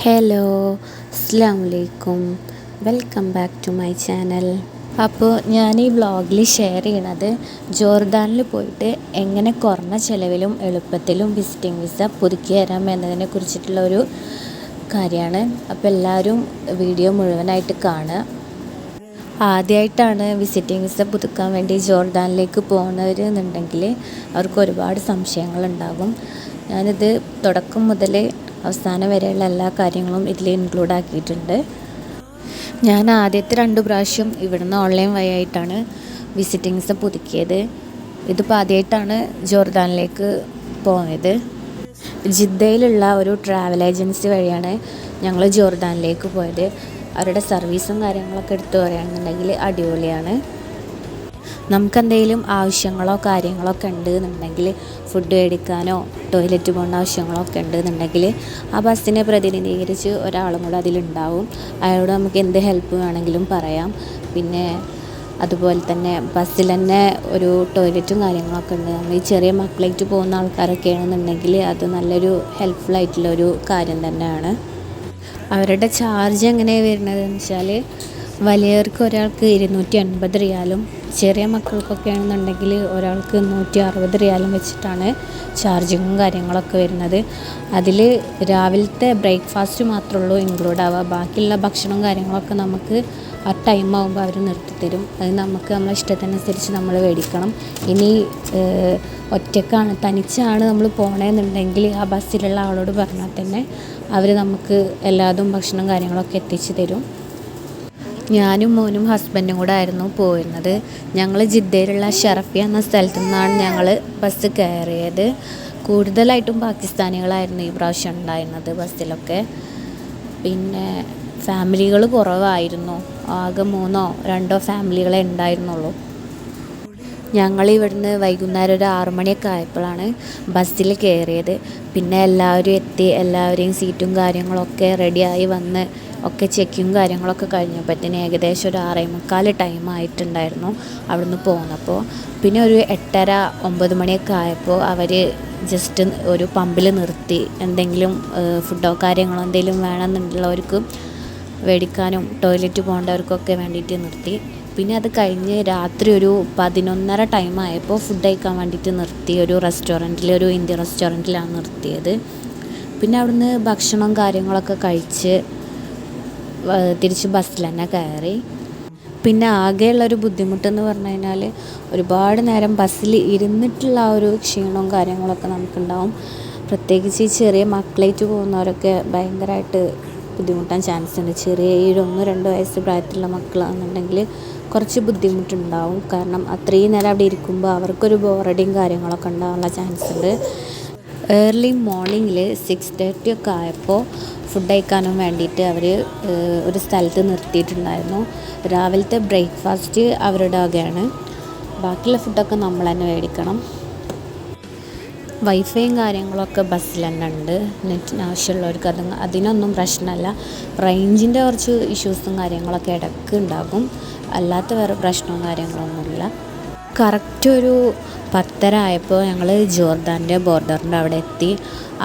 Hello, അസ്സലാമു അലൈക്കും. Welcome back to my channel. അപ്പോൾ ഞാൻ ഈ വ്ളോഗിൽ ഷെയർ ചെയ്യണത് ജോർദാനിൽ പോയിട്ട് എങ്ങനെ കുറഞ്ഞ ചിലവിലും എളുപ്പത്തിലും വിസിറ്റിംഗ് വിസ പുതുക്കി തരാം എന്നതിനെ കുറിച്ചിട്ടുള്ള ഒരു കാര്യമാണ്. അപ്പോൾ എല്ലാവരും വീഡിയോ മുഴുവനായിട്ട് കാണുക. ആദ്യമായിട്ടാണ് വിസിറ്റിംഗ് വിസ പുതുക്കാൻ വേണ്ടി ജോർദാനിലേക്ക് പോകുന്നവരെന്നുണ്ടെങ്കിൽ അവർക്ക് ഒരുപാട് സംശയങ്ങളുണ്ടാകും. ഞാനിത് തുടക്കം മുതൽ അവസാനം വരെയുള്ള എല്ലാ കാര്യങ്ങളും ഇതിൽ ഇൻക്ലൂഡ് ആക്കിയിട്ടുണ്ട്. ഞാൻ ആദ്യത്തെ 2 പ്രാവശ്യം ഇവിടുന്ന് ഓൺലൈൻ വഴിയായിട്ടാണ് വിസിറ്റിംഗ് വിസ പുതുക്കിയത്. ഇതിപ്പോൾ ആദ്യമായിട്ടാണ് ജോർദാനിലേക്ക് പോയത്. ജിദ്ദയിലുള്ള ഒരു ട്രാവൽ ഏജൻസി വഴിയാണ് ഞങ്ങൾ ജോർദാനിലേക്ക് പോയത്. അവരുടെ സർവീസും കാര്യങ്ങളൊക്കെ എടുത്തു പറയുകയാണെന്നുണ്ടെങ്കിൽ അടിപൊളിയാണ്. നമുക്കെന്തെങ്കിലും ആവശ്യങ്ങളോ കാര്യങ്ങളൊക്കെ ഉണ്ട് എന്നുണ്ടെങ്കിൽ, ഫുഡ് മേടിക്കാനോ ടോയ്ലറ്റ് പോകേണ്ട ആവശ്യങ്ങളോ ഒക്കെ ഉണ്ട് എന്നുണ്ടെങ്കിൽ ആ ബസ്സിനെ പ്രതിനിധീകരിച്ച് ഒരാളും കൂടെ അതിലുണ്ടാവും. അയാളോട് നമുക്ക് എന്ത് ഹെൽപ്പ് വേണമെങ്കിലും പറയാം. പിന്നെ അതുപോലെ തന്നെ ബസ്സിൽ തന്നെ ഒരു ടോയ്ലറ്റും കാര്യങ്ങളൊക്കെ ഉണ്ട്. നമ്മൾ ഈ ചെറിയ മക്കളായിട്ട് പോകുന്ന ആൾക്കാരൊക്കെ ആണെന്നുണ്ടെങ്കിൽ അത് നല്ലൊരു ഹെൽപ്ഫുൾ ആയിട്ടുള്ളൊരു കാര്യം തന്നെയാണ്. അവരുടെ ചാർജ് എങ്ങനെയാണ് വരുന്നതെന്ന് വെച്ചാൽ, വലിയവർക്ക് ഒരാൾക്ക് 280 റിയാലും ചെറിയ മക്കൾക്കൊക്കെ ആണെന്നുണ്ടെങ്കിൽ ഒരാൾക്ക് 160 റിയാലും വെച്ചിട്ടാണ് ചാർജിങ്ങും കാര്യങ്ങളൊക്കെ വരുന്നത്. അതിൽ രാവിലത്തെ ബ്രേക്ക്ഫാസ്റ്റ് മാത്രമേ ഉള്ളൂ ഇൻക്ലൂഡ് ആവുക. ബാക്കിയുള്ള ഭക്ഷണവും കാര്യങ്ങളൊക്കെ നമുക്ക് ആ ടൈം ആകുമ്പോൾ അവർ നിർത്തിത്തരും. അത് നമുക്ക് നമ്മളെ ഇഷ്ടത്തിനനുസരിച്ച് നമ്മൾ മേടിക്കണം. ഇനി തനിച്ചാണ് നമ്മൾ പോകണമെന്നുണ്ടെങ്കിൽ ആ ബസ്സിലുള്ള ആളോട് പറഞ്ഞാൽ തന്നെ അവർ നമുക്ക് എല്ലാതും ഭക്ഷണം കാര്യങ്ങളൊക്കെ എത്തിച്ചു തരും. ഞാനും മോനും ഹസ്ബൻഡും കൂടെ ആയിരുന്നു പോയിരുന്നത്. ഞങ്ങൾ ജിദ്ദയിലുള്ള ഷറഫിയ എന്ന സ്ഥലത്തു നിന്നാണ് ഞങ്ങൾ ബസ് കയറിയത്. കൂടുതലായിട്ടും പാകിസ്ഥാനികളായിരുന്നു ഈ പ്രാവശ്യം ഉണ്ടായിരുന്നത് ബസ്സിലൊക്കെ. പിന്നെ ഫാമിലികൾ കുറവായിരുന്നു. ആകെ 3ഓ 2ഓ ഫാമിലികളെ ഉണ്ടായിരുന്നുള്ളൂ. ഞങ്ങൾ ഇവിടുന്ന് വൈകുന്നേരം ഒരു 6 മണിയൊക്കെ ആയപ്പോഴാണ് ബസ്സിൽ കയറിയത്. പിന്നെ എല്ലാവരും എത്തി. എല്ലാവരെയും സീറ്റും കാര്യങ്ങളൊക്കെ റെഡിയായി വന്ന് ഒക്കെ ചെക്കിങ് കാര്യങ്ങളൊക്കെ കഴിഞ്ഞപ്പോഴത്തേന് ഏകദേശം ഒരു 6:45 ടൈം ആയിട്ടുണ്ടായിരുന്നു അവിടുന്ന് പോകുന്നപ്പോൾ. പിന്നെ ഒരു 8:30-9 മണിയൊക്കെ ആയപ്പോൾ അവർ ജസ്റ്റ് ഒരു പമ്പിൽ നിർത്തി. എന്തെങ്കിലും ഫുഡോ കാര്യങ്ങളോ എന്തെങ്കിലും വേണമെന്നുള്ളവർക്ക് മേടിക്കാനും ടോയ്ലറ്റ് പോകേണ്ടവർക്കൊക്കെ വേണ്ടിയിട്ട് നിർത്തി. പിന്നെ അത് കഴിഞ്ഞ് രാത്രി ഒരു 11:30 ടൈം ആയപ്പോൾ ഫുഡ് കഴിക്കാൻ വേണ്ടിയിട്ട് നിർത്തി. ഒരു റെസ്റ്റോറൻറ്റിൽ, ഒരു ഇന്ത്യൻ റെസ്റ്റോറൻറ്റിലാണ് നിർത്തിയത്. പിന്നെ അവിടുന്ന് ഭക്ഷണവും കാര്യങ്ങളൊക്കെ കഴിച്ച് തിരിച്ച് ബസ്സിൽ തന്നെ കയറി. പിന്നെ ആകെയുള്ളൊരു ബുദ്ധിമുട്ടെന്ന് പറഞ്ഞു കഴിഞ്ഞാൽ, ഒരുപാട് നേരം ബസ്സിൽ ഇരുന്നിട്ടുള്ള ആ ഒരു ക്ഷീണവും കാര്യങ്ങളൊക്കെ നമുക്കുണ്ടാവും. പ്രത്യേകിച്ച് ഈ ചെറിയ മക്കളായിട്ട് പോകുന്നവരൊക്കെ ഭയങ്കരമായിട്ട് ബുദ്ധിമുട്ടാൻ ചാൻസ് ഉണ്ട്. ചെറിയ 1-2 വയസ്സ് പ്രായത്തിലുള്ള മക്കളാണെന്നുണ്ടെങ്കിൽ കുറച്ച് ബുദ്ധിമുട്ടുണ്ടാവും. കാരണം അത്രയും നേരം അവിടെ ഇരിക്കുമ്പോൾ അവർക്കൊരു ബോറടിയും കാര്യങ്ങളൊക്കെ ഉണ്ടാകാനുള്ള ചാൻസ് ഉണ്ട്. ഏർലി മോർണിംഗിൽ 6:30 ഒക്കെ ആയപ്പോൾ ഫുഡ് കഴിക്കാനും വേണ്ടിയിട്ട് അവർ ഒരു സ്ഥലത്ത് നിർത്തിയിട്ടുണ്ടായിരുന്നു. രാവിലത്തെ ബ്രേക്ക്ഫാസ്റ്റ് അവരുടെ വകയാണ്. ബാക്കിയുള്ള ഫുഡൊക്കെ നമ്മൾ തന്നെ മേടിക്കണം. വൈഫൈയും കാര്യങ്ങളൊക്കെ ബസ്സിൽ തന്നെ ഉണ്ട്. നെറ്റിന് ആവശ്യമുള്ളവർക്ക് അതിനൊന്നും പ്രശ്നമല്ല. റേഞ്ചിൻ്റെ കുറച്ച് ഇഷ്യൂസും കാര്യങ്ങളൊക്കെ ഇടയ്ക്ക് ഉണ്ടാകും. അല്ലാത്ത വേറെ പ്രശ്നവും കാര്യങ്ങളൊന്നുമില്ല. കറക്റ്റ് ഒരു 10:30 ആയപ്പോൾ ഞങ്ങൾ ജോർദാൻ്റെ ബോർഡറിൻ്റെ അവിടെ എത്തി.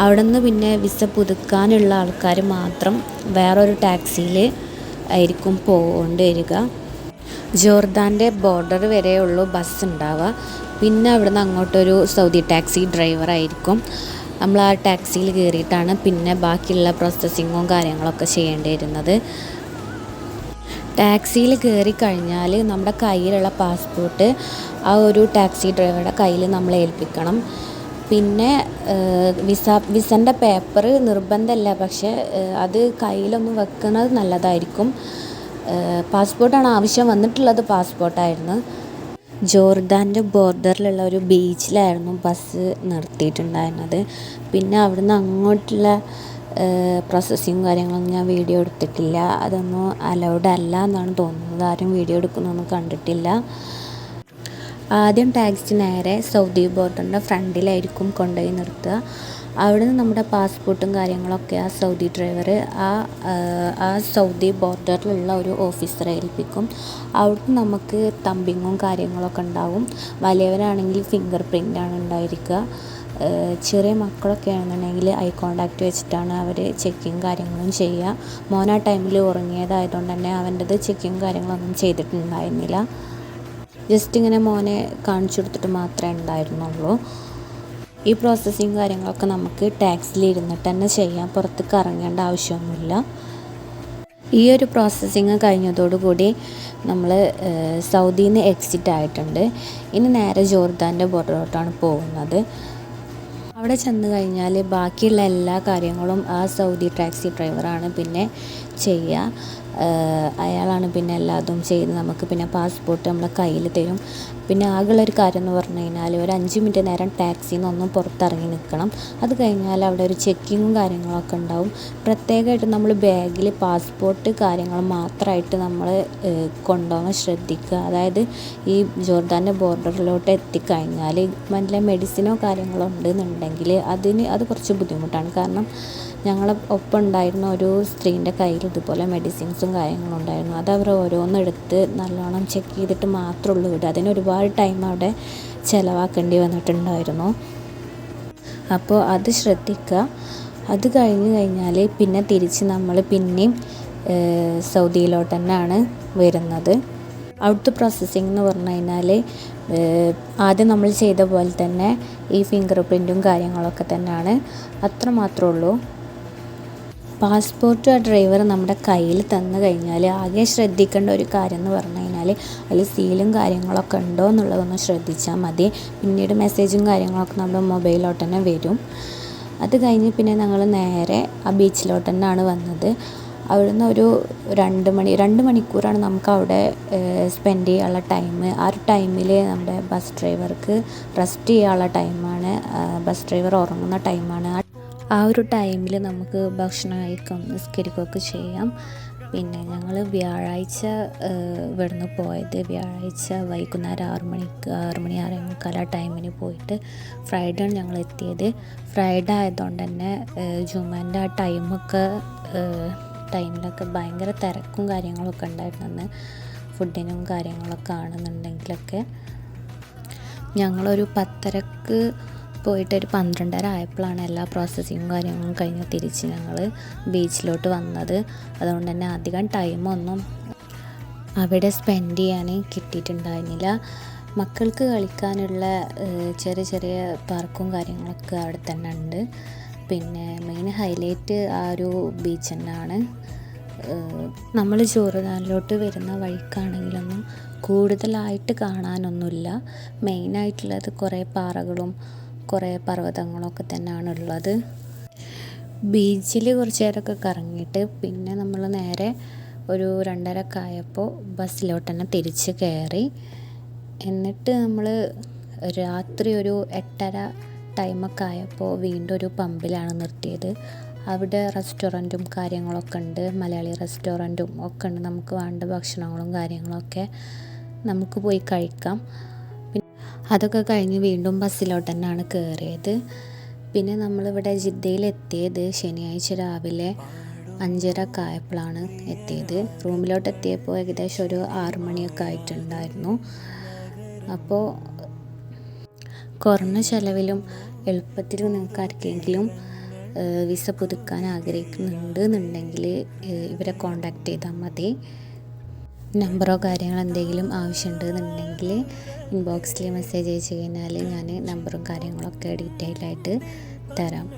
അവിടെ നിന്ന് പിന്നെ വിസ പുതുക്കാനുള്ള ആൾക്കാർ മാത്രം വേറൊരു ടാക്സിയിൽ ആയിരിക്കും പോകൊണ്ട് വരിക. ജോർദാൻ്റെ ബോർഡർ വരെയുള്ളൂ ബസ് ഉണ്ടാവുക. പിന്നെ അവിടുന്ന് അങ്ങോട്ടൊരു സൗദി ടാക്സി ഡ്രൈവർ ആയിരിക്കും. നമ്മൾ ആ ടാക്സിയിൽ കയറിയിട്ടാണ് പിന്നെ ബാക്കിയുള്ള പ്രോസസ്സിങ്ങും കാര്യങ്ങളൊക്കെ ചെയ്യേണ്ടി വരുന്നത്. ടാക്സിയിൽ കയറി കഴിഞ്ഞാൽ നമ്മുടെ കയ്യിലുള്ള പാസ്പോർട്ട് ആ ഒരു ടാക്സി ഡ്രൈവറുടെ കയ്യിൽ നമ്മൾ ഏൽപ്പിക്കണം. പിന്നെ വിസൻ്റെ പേപ്പർ നിർബന്ധമല്ല, പക്ഷേ അത് കയ്യിലൊന്ന് വെക്കുന്നത് നല്ലതായിരിക്കും. പാസ്പോർട്ടാണ് ആവശ്യം വന്നിട്ടുള്ളത്. പാസ്പോർട്ടായിരുന്നു. ജോർദാൻ്റെ ബോർഡറിലുള്ള ഒരു ബീച്ചിലായിരുന്നു ബസ് നിർത്തിയിട്ടുണ്ടായിരുന്നത്. പിന്നെ അവിടുന്ന് അങ്ങോട്ടുള്ള പ്രോസസ്സിങ് കാര്യങ്ങളൊന്നും ഞാൻ വീഡിയോ എടുത്തിട്ടില്ല. അതൊന്നും അലൗഡ് അല്ല എന്നാണ് തോന്നുന്നത്. ആരും വീഡിയോ എടുക്കുന്നൊന്നും കണ്ടിട്ടില്ല. ആദ്യം ടാക്സി നേരെ സൗദി ബോർഡറിൻ്റെ ഫ്രണ്ടിലായിരിക്കും കൊണ്ടുപോയി നിർത്തുക. അവിടുന്ന് നമ്മുടെ പാസ്പോർട്ടും കാര്യങ്ങളൊക്കെ ആ സൗദി ഡ്രൈവർ ആ സൗദി ബോർഡറിലുള്ള ഒരു ഓഫീസറെ ഏൽപ്പിക്കും. അവിടുന്ന് നമുക്ക് തമ്പിങ്ങും കാര്യങ്ങളൊക്കെ ഉണ്ടാവും. വലിയവരാണെങ്കിൽ ഫിംഗർ പ്രിൻ്റാണ് ഉണ്ടായിരിക്കുക. ചെറിയ മക്കളൊക്കെ ആണെന്നുണ്ടെങ്കിൽ ഐ കോണ്ടാക്റ്റ് വെച്ചിട്ടാണ് അവർ ചെക്കിങ് കാര്യങ്ങളും ചെയ്യുക. മോൻ ആ ടൈമിൽ ഉറങ്ങിയതായതുകൊണ്ട് തന്നെ അവൻ്റെത് ചെക്കിങ് കാര്യങ്ങളൊന്നും ചെയ്തിട്ടുണ്ടായിരുന്നില്ല. ജസ്റ്റ് ഇങ്ങനെ മോനെ കാണിച്ചു കൊടുത്തിട്ട് മാത്രമേ ഉണ്ടായിരുന്നുള്ളൂ. ഈ പ്രോസസ്സിങ് കാര്യങ്ങളൊക്കെ നമുക്ക് ടാക്സിൽ ഇരുന്നിട്ട് തന്നെ ചെയ്യാം, പുറത്തേക്ക് ഇറങ്ങേണ്ട ആവശ്യമൊന്നുമില്ല. ഈ ഒരു പ്രോസസ്സിങ് കഴിഞ്ഞതോടുകൂടി നമ്മൾ സൗദിയിൽ നിന്ന് എക്സിറ്റ് ആയിട്ടുണ്ട്. ഇനി നേരെ ജോർദാൻ്റെ ബോർഡറിലോട്ടാണ് പോകുന്നത്. അവിടെ ചെന്ന് കഴിഞ്ഞാൽ ബാക്കിയുള്ള എല്ലാ കാര്യങ്ങളും ആ സൗദി ടാക്സി ഡ്രൈവറാണ് പിന്നെ ചെയ്യുക. അയാളാണ് പിന്നെ എല്ലാതും ചെയ്ത് നമുക്ക് പിന്നെ പാസ്പോർട്ട് നമ്മളെ കയ്യിൽ തരും. പിന്നെ ആകെയുള്ളൊരു കാര്യം എന്ന് പറഞ്ഞു കഴിഞ്ഞാൽ ഒരു 5 മിനിറ്റ് നേരം ടാക്സിയിൽ നിന്നൊന്നും പുറത്തിറങ്ങി നിൽക്കണം. അത് കഴിഞ്ഞാൽ അവിടെ ഒരു ചെക്കിങ്ങും കാര്യങ്ങളൊക്കെ ഉണ്ടാവും. പ്രത്യേകമായിട്ട് നമ്മൾ ബാഗിൽ പാസ്പോർട്ട് കാര്യങ്ങൾ മാത്രമായിട്ട് നമ്മൾ കൊണ്ടുപോകാൻ ശ്രദ്ധിക്കുക. അതായത് ഈ ജോർദാൻ്റെ ബോർഡറിലോട്ട് എത്തിക്കഴിഞ്ഞാൽ വല്ല മെഡിസിനോ കാര്യങ്ങളോ ഉണ്ടെന്നുണ്ടെങ്കിൽ അത് കുറച്ച് ബുദ്ധിമുട്ടാണ്. കാരണം ഞങ്ങളെ ഒപ്പം ഉണ്ടായിരുന്ന ഒരു സ്ത്രീൻ്റെ കയ്യിൽ ഇതുപോലെ മെഡിസിൻസും കാര്യങ്ങളും ഉണ്ടായിരുന്നു. അത് അവർ ഓരോന്നെടുത്ത് നല്ലോണം ചെക്ക് ചെയ്തിട്ട് മാത്രമേ ഉള്ളൂ വിടുക. അതിന് ഒരുപാട് ടൈം അവിടെ ചിലവാക്കേണ്ടി വന്നിട്ടുണ്ടായിരുന്നു. അപ്പോൾ അത് ശ്രദ്ധിക്കുക. അത് കഴിഞ്ഞ് കഴിഞ്ഞാൽ പിന്നെ തിരിച്ച് നമ്മൾ പിന്നെയും സൗദിയിലോട്ട് തന്നെയാണ് വരുന്നത്. അവിടുത്തെ പ്രോസസ്സിംഗ് എന്ന് പറഞ്ഞു കഴിഞ്ഞാൽ ആദ്യം നമ്മൾ ചെയ്ത പോലെ തന്നെ ഈ ഫിംഗർ പ്രിൻറ്റും കാര്യങ്ങളൊക്കെ തന്നെയാണ്. അത്ര മാത്രമേ ഉള്ളൂ. പാസ്പോർട്ട് ആ ഡ്രൈവർ നമ്മുടെ കയ്യിൽ തന്നു കഴിഞ്ഞാൽ ആകെ ശ്രദ്ധിക്കേണ്ട ഒരു കാര്യം എന്ന് പറഞ്ഞു കഴിഞ്ഞാൽ അതിൽ സീലും കാര്യങ്ങളൊക്കെ ഉണ്ടോ എന്നുള്ളതൊന്ന് ശ്രദ്ധിച്ചാൽ മതി. പിന്നീട് മെസ്സേജും കാര്യങ്ങളൊക്കെ നമ്മുടെ മൊബൈലിലോട്ട് തന്നെ വരും. അത് കഴിഞ്ഞ് പിന്നെ ഞങ്ങൾ നേരെ ആ ബീച്ചിലോട്ട് തന്നെയാണ് വന്നത്. അവിടുന്ന് ഒരു 2 മണിക്കൂറാണ് നമുക്ക് അവിടെ സ്പെൻഡ് ചെയ്യാനുള്ള ടൈം. ആ ഒരു ടൈമിൽ നമ്മുടെ ബസ് ഡ്രൈവർക്ക് റെസ്റ്റ് ചെയ്യാനുള്ള ടൈമാണ്. ബസ് ഡ്രൈവർ ഉറങ്ങുന്ന ടൈമാണ്. ആ ഒരു ടൈമിൽ നമുക്ക് ഭക്ഷണം കഴിക്കാം, നിസ്കരിക്കുകയൊക്കെ ചെയ്യാം. പിന്നെ ഞങ്ങൾ വ്യാഴാഴ്ച ഇവിടുന്ന് പോയത് വ്യാഴാഴ്ച വൈകുന്നേരം 6 മണിക്ക് 6:45 ആ ടൈമിന് പോയിട്ട് ഫ്രൈഡേ ആണ് ഞങ്ങൾ എത്തിയത്. ഫ്രൈഡേ ആയതുകൊണ്ട് തന്നെ ജുമാൻ്റെ ആ ടൈമിലൊക്കെ ഭയങ്കര തിരക്കും കാര്യങ്ങളൊക്കെ ഉണ്ടായിരുന്നു. ഫുഡിനും കാര്യങ്ങളൊക്കെ ആണെന്നുണ്ടെങ്കിലൊക്കെ ഞങ്ങളൊരു 10:30 പോയിട്ടൊരു 12:30 ആയപ്പോഴാണ് എല്ലാ പ്രോസസ്സിങ്ങും കാര്യങ്ങളും കഴിഞ്ഞ് തിരിച്ച് ഞങ്ങൾ ബീച്ചിലോട്ട് വന്നത്. അതുകൊണ്ട് തന്നെ അധികം ടൈമൊന്നും അവിടെ സ്പെൻഡ് ചെയ്യാൻ കിട്ടിയിട്ടുണ്ടായിരുന്നില്ല. മക്കൾക്ക് കളിക്കാനുള്ള ചെറിയ ചെറിയ പാർക്കും കാര്യങ്ങളൊക്കെ അവിടെ തന്നെ ഉണ്ട്. പിന്നെ മെയിൻ ഹൈലൈറ്റ് ആ ഒരു ബീച്ച് തന്നെയാണ്. നമ്മൾ ജോർദാനിലോട്ട് വരുന്ന വഴിക്കാണെങ്കിലൊന്നും കൂടുതലായിട്ട് കാണാനൊന്നുമില്ല. മെയിനായിട്ടുള്ളത് കുറേ പാറകളും കുറേ പർവ്വതങ്ങളൊക്കെ തന്നെയാണുള്ളത്. ബീച്ചിൽ കുറച്ച് നേരമൊക്കെ കറങ്ങിയിട്ട് പിന്നെ നമ്മൾ നേരെ ഒരു 2:30 ആയപ്പോൾ ബസ്സിലോട്ട് തന്നെ തിരിച്ച് കയറി. എന്നിട്ട് നമ്മൾ രാത്രി ഒരു 8:30 ടൈമൊക്കെ ആയപ്പോൾ വീണ്ടും ഒരു പമ്പിലാണ് നിർത്തിയത്. അവിടെ റെസ്റ്റോറൻറ്റും കാര്യങ്ങളൊക്കെ ഉണ്ട്, മലയാളി റെസ്റ്റോറൻറ്റും ഒക്കെ ഉണ്ട്. നമുക്ക് വേണ്ട ഭക്ഷണങ്ങളും കാര്യങ്ങളൊക്കെ നമുക്ക് പോയി കഴിക്കാം. അതൊക്കെ കഴിഞ്ഞ് വീണ്ടും ബസ്സിലോട്ട് തന്നെയാണ് കയറിയത്. പിന്നെ നമ്മളിവിടെ ജിദ്ദയിലെത്തിയത് ശനിയാഴ്ച രാവിലെ 5:30 ആയപ്പോഴാണ് എത്തിയത്. റൂമിലോട്ട് എത്തിയപ്പോൾ ഏകദേശം ഒരു 6 മണിയൊക്കെ ആയിട്ടുണ്ടായിരുന്നു. അപ്പോൾ കുറഞ്ഞ ചിലവിലും എളുപ്പത്തിലും നിങ്ങൾക്ക് ആർക്കെങ്കിലും വിസ പുതുക്കാൻ ആഗ്രഹിക്കുന്നുണ്ട് എന്നുണ്ടെങ്കിൽ ഇവരെ കോണ്ടാക്ട് ചെയ്താൽ മതി. നമ്പറോ കാര്യങ്ങളോ എന്തെങ്കിലും ആവശ്യമുണ്ടെന്നുണ്ടെങ്കിൽ ഇൻബോക്സിൽ മെസ്സേജ് അയച്ചു കഴിഞ്ഞാൽ ഞാൻ നമ്പറും കാര്യങ്ങളൊക്കെ ഡീറ്റെയിൽ ആയിട്ട് തരാം.